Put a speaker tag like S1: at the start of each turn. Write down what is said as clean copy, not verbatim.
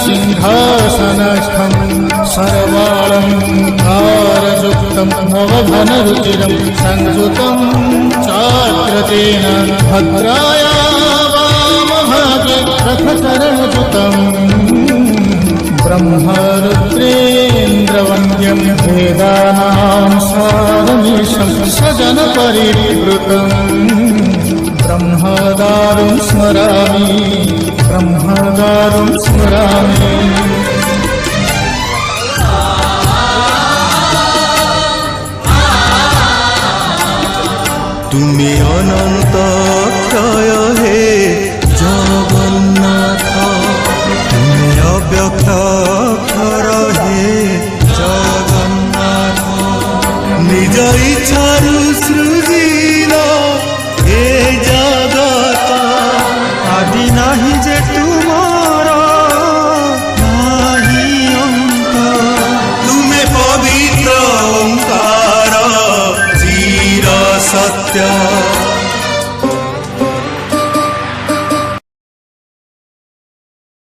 S1: सिंहासनस्थं सर्वालङ्कारयुक्तं नवघनरुचिरं संयुतं चाग्रतेन भद्राया वामभागे रथचरणयुतम् ब्रह्मरुद्रेन्द्रवन्द्यं वेदानां सारमीशं सजनपरिवृतं ब्रह्मदारुं स्मरामि ब्रह्मदारुं स्मरामि।
S2: তুমি অনন্ত ক্ষয় হে জগন্নাথ, তুমি অব্যক্ত অক্ষর হে জগন্নাথ। নিজ ইচ্ছারু সৃজিল এ জগত, আদি নাহি যে তুমার নাহি অন্ত। তুমি পবিত্র ওঙ্কার চির সত্য